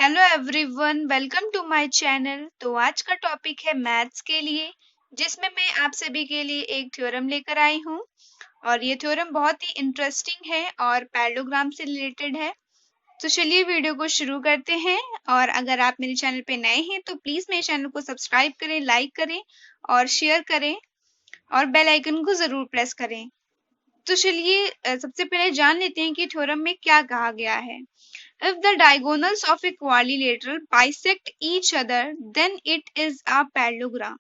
Hello everyone, welcome to my channel. तो आज का टॉपिक है मैथ्स के लिए, जिसमें मैं आप सभी के लिए एक थ्योरम लेकर आई हूँ। और ये थ्योरम बहुत ही इंटरेस्टिंग है और पैरेललोग्राम से रिलेटेड है। तो चलिए वीडियो को शुरू करते हैं। और अगर आप मेरे चैनल पे नए हैं तो प्लीज मेरे चैनल को सब्सक्राइब करें, लाइक करें और शेयर करें और बेल आइकन को जरूर प्रेस करें। तो चलिए सबसे पहले जान लेते हैं कि थ्योरम में क्या कहा गया है। If the diagonals of a quadrilateral bisect each other, then it is a parallelogram.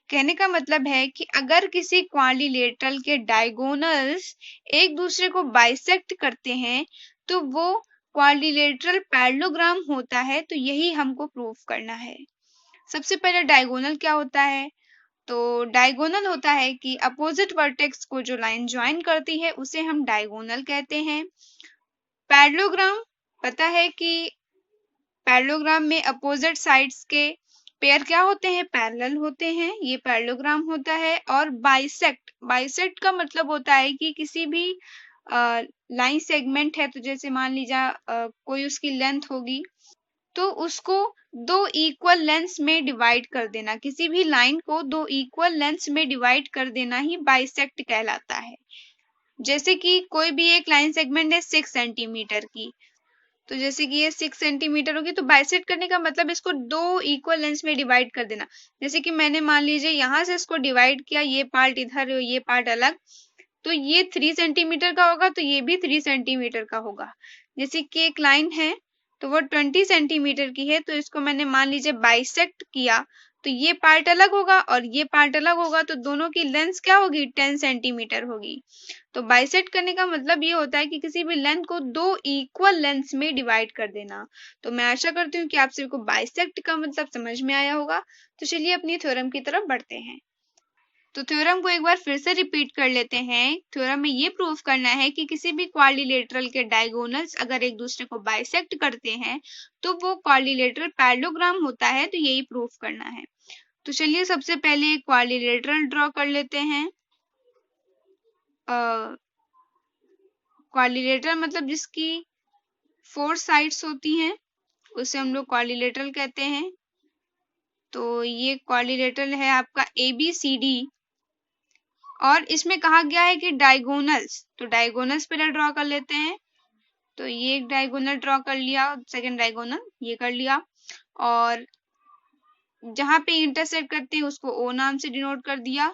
कहने का मतलब है कि अगर किसी क्वाड्रिलेटरल के डायगोनल्स एक दूसरे को बाइसेक्ट करते हैं तो वो क्वाड्रिलेटरल पैरेललोग्राम होता है। तो यही हमको प्रूव करना है। सबसे पहले डायगोनल क्या होता है? तो डायगोनल होता है कि अपोजिट वर्टेक्स को जो लाइन ज्वाइन करती है उसे हम डायगोनल कहते हैं। पैरेललोग्राम पता है कि पैरेललोग्राम में अपोजिट साइड्स के पेयर क्या होते हैं? पैरेलल होते हैं। ये पैरेललोग्राम होता है। और बाइसेक्ट का मतलब होता है कि किसी भी लाइन सेगमेंट है, तो जैसे मान लीजिए कोई उसकी लेंथ होगी तो उसको दो इक्वल लेंथ्स में डिवाइड कर देना। किसी भी लाइन को दो इक्वल लेंथ्स में डिवाइड कर देना ही बाइसेक्ट कहलाता है। जैसे कि कोई भी एक लाइन सेगमेंट है 6 सेंटीमीटर की, तो जैसे कि ये 6 सेंटीमीटर होगी तो बाइसेक्ट करने का मतलब इसको दो इक्वल लेंथ्स में डिवाइड कर देना। जैसे कि मैंने मान लीजिए यहाँ से इसको डिवाइड किया, ये पार्ट इधर ये पार्ट अलग, तो ये 3 सेंटीमीटर का होगा तो ये भी 3 सेंटीमीटर का होगा। जैसे कि एक लाइन है तो वो 20 सेंटीमीटर की है, तो इसको मैंने मान लीजिए बाइसेक्ट किया तो ये पार्ट अलग होगा और ये पार्ट अलग होगा, तो दोनों की लेंथ क्या होगी? 10 सेंटीमीटर होगी। तो बाइसेक्ट करने का मतलब ये होता है कि किसी भी लेंथ को दो इक्वल लेंथ्स में डिवाइड कर देना। तो मैं आशा करती हूँ कि आप सभी को बाइसेक्ट का मतलब समझ में आया होगा। तो चलिए अपनी थ्योरम की तरफ बढ़ते हैं। तो थ्योरम को एक बार फिर से रिपीट कर लेते हैं। थ्योरम में ये प्रूफ करना है कि किसी भी क्वाड्रिलेटरल के डायगोनल्स अगर एक दूसरे को बाइसेक्ट करते हैं तो वो क्वाड्रिलेटरल पैरेललोग्राम होता है। तो यही प्रूफ करना है। तो चलिए सबसे पहले क्वाड्रिलेटरल ड्रॉ कर लेते हैं। क्वाड्रिलेटरल मतलब जिसकी 4 साइड्स होती हैं उसे हम लोग क्वाड्रिलेटरल कहते हैं। तो ये क्वाड्रिलेटरल है आपका ABCD। और इसमें कहा गया है कि डायगोनल्स, तो डायगोनल्स पहले ड्रॉ कर लेते हैं। तो ये एक डायगोनल ड्रॉ कर लिया, सेकंड डायगोनल ये कर लिया, और जहां पे इंटरसेक्ट करते हैं उसको O नाम से डिनोट कर दिया।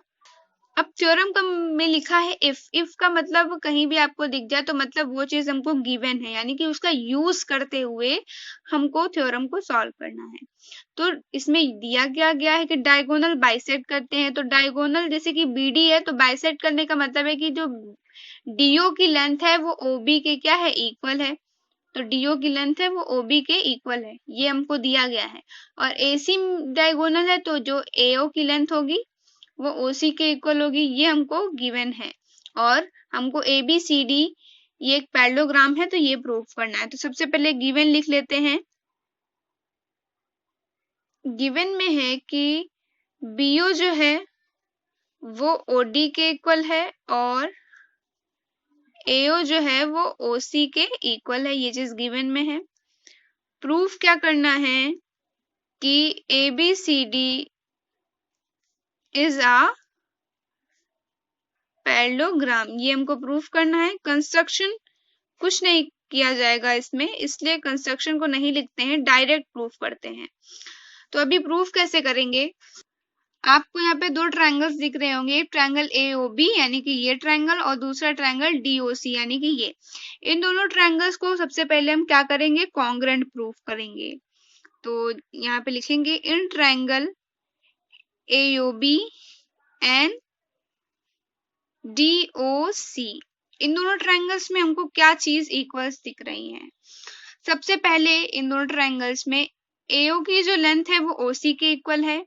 अब थ्योरम का में लिखा है इफ का मतलब कहीं भी आपको दिख जाए तो मतलब वो चीज हमको गिवन है, यानी कि उसका यूज करते हुए हमको थ्योरम को सॉल्व करना है। तो इसमें दिया गया है कि डायगोनल बाइसेक्ट करते हैं। तो डायगोनल जैसे कि BD है तो बाइसेक्ट करने का मतलब है कि जो DO की लेंथ है वो OB के क्या है? इक्वल है। तो DO की लेंथ है वो OB के इक्वल है, ये हमको दिया गया है। और AC डायगोनल है तो जो AO की लेंथ होगी वो OC के इक्वल होगी, ये हमको गिवन है। और हमको ABCD ये एक पैरेललोग्राम है तो ये प्रूफ करना है। तो सबसे पहले गिवन लिख लेते हैं। गिवन में है कि BO जो है वो OD के इक्वल है और AO जो है वो OC के इक्वल है, ये चीज गिवन में है। प्रूफ क्या करना है कि ABCD इज अ पैरेललोग्राम, ये हमको प्रूफ करना है। कंस्ट्रक्शन कुछ नहीं किया जाएगा इसमें, इसलिए कंस्ट्रक्शन को नहीं लिखते हैं, डायरेक्ट प्रूफ करते हैं। तो अभी प्रूफ कैसे करेंगे? आपको यहाँ पे दो ट्रायंगल्स दिख रहे होंगे, एक ट्रायंगल AOB यानी कि ये ट्रायंगल और दूसरा ट्रायंगल DOC यानी कि ये। इन दोनों ट्रायंगल्स को सबसे पहले हम क्या करेंगे? कॉन्ग्रुएंट प्रूफ करेंगे। तो यहाँ पे लिखेंगे in triangle AOB and DOC, इन दोनों ट्रायंगल्स में हमको क्या चीज इक्वल्स दिख रही है? सबसे पहले इन दोनों ट्रायंगल्स में AO की जो लेंथ है वो OC के इक्वल है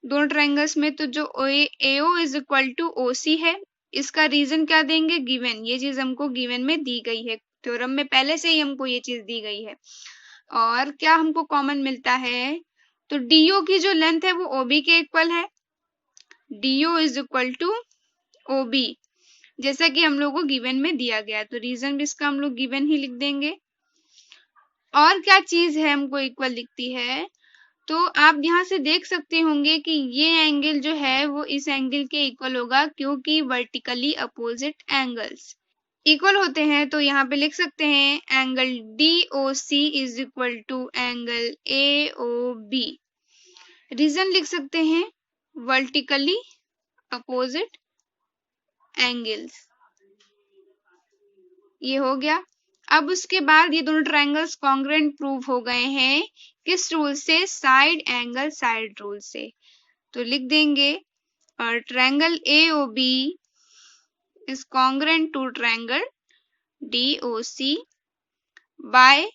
दोनों ट्रायंगल्स में। तो जो AO is equal to OC है, इसका रीजन क्या देंगे? गिवन, ये चीज हमको गिवन में दी गई है, थ्योरम में पहले से ही हमको ये चीज दी गई है। और क्या हमको कॉमन मिलता है? तो DO की जो लेंथ है वो OB के इक्वल है, DO is equal to OB, जैसा कि हम लोग को गिवन में दिया गया। तो रीजन भी इसका हम लोग गिवन ही लिख देंगे। और क्या चीज है हमको इक्वल दिखती है, तो आप यहाँ से देख सकते होंगे कि ये एंगल जो है वो इस एंगल के इक्वल होगा, क्योंकि वर्टिकली अपोजिट एंगल्स इक्वल होते हैं। तो यहाँ पे लिख सकते हैं angle DOC is equal to angle AOB। Reason लिख सकते हैं वर्टिकली अपोजिट एंगल्स। ये हो गया। अब उसके बाद ये दोनों ट्रायंगल्स कॉन्ग्रुएंट प्रूव हो गए हैं। किस रूल से? साइड एंगल साइड रूल से। तो लिख देंगे और triangle AOB is congruent to triangle DOC by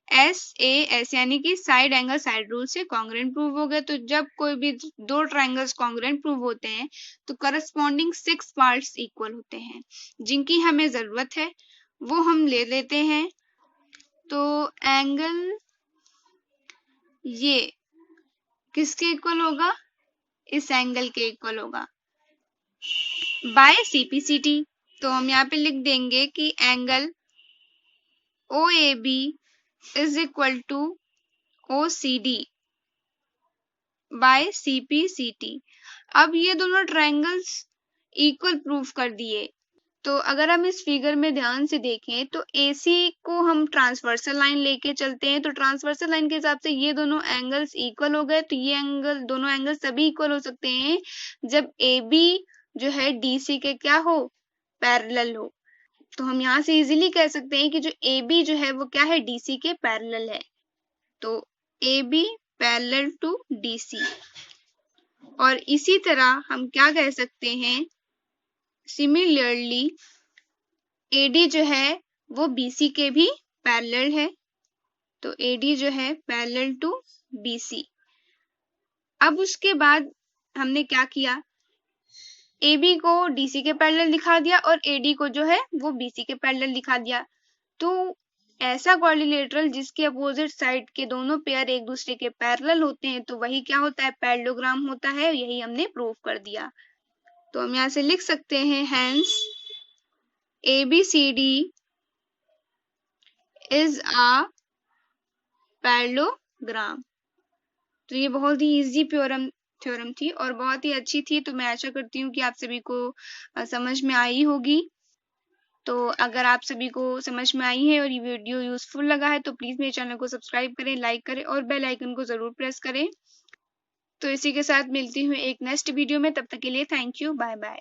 SAS, यानी कि साइड एंगल साइड रूल से कॉन्ग्रुएंट प्रूव हो गया। तो जब कोई भी दो ट्रायंगल्स कॉन्ग्रुएंट प्रूव होते हैं तो करस्पॉन्डिंग 6 पार्ट्स इक्वल होते हैं। जिनकी हमें जरूरत है वो हम ले लेते हैं। तो एंगल ये किसके इक्वल होगा? इस एंगल के इक्वल होगा बाय CPCT। तो हम यहाँ पे लिख देंगे कि angle OAB is equal to OCD by CPCT। अब ये दोनों ट्रायंगल्स इक्वल प्रूफ कर दिए। तो अगर हम इस फिगर में ध्यान से देखें तो AC को हम ट्रांसवर्सल लाइन लेके चलते हैं, तो ट्रांसवर्सल लाइन के हिसाब से ये दोनों एंगल्स इक्वल हो गए। तो ये एंगल, दोनों एंगल्स तभी इक्वल हो सकते हैं जब AB जो है DC के क्या हो? पैरेलल हो। तो हम यहाँ से इजीली कह सकते हैं कि जो AB जो है वो क्या है? DC के पैरेलल है। तो AB पैरेलल टू DC। और इसी तरह हम क्या कह सकते हैं? सिमिलरली AD जो है वो BC के भी पैरेलल है। तो AD जो है पैरेलल टू BC। अब उसके बाद हमने क्या किया? AB को DC के पैरेलल दिखा दिया और AD को जो है वो BC के पैरेलल दिखा दिया। तो ऐसा क्वाड्रिलेटरल जिसके अपोजिट साइड के दोनों पेयर एक दूसरे के पैरेलल होते हैं तो वही क्या होता है? पैरेललोग्राम होता है। यही हमने प्रूव कर दिया। तो हम यहाँ से लिख सकते हैं hence ABCD is a parallelogram. तो ये बहुत ही इजी थ्योरम थी और बहुत ही अच्छी थी। तो मैं आशा करती हूँ कि आप सभी को समझ में आई होगी। तो अगर आप सभी को समझ में आई है और ये वीडियो यूजफुल लगा है तो प्लीज मेरे चैनल को सब्सक्राइब करें, लाइक करें और बेल आइकन को जरूर प्रेस करें। तो इसी के साथ मिलती हूँ एक नेक्स्ट वीडियो में। तब तक के लिए थैंक यू, बाय बाय।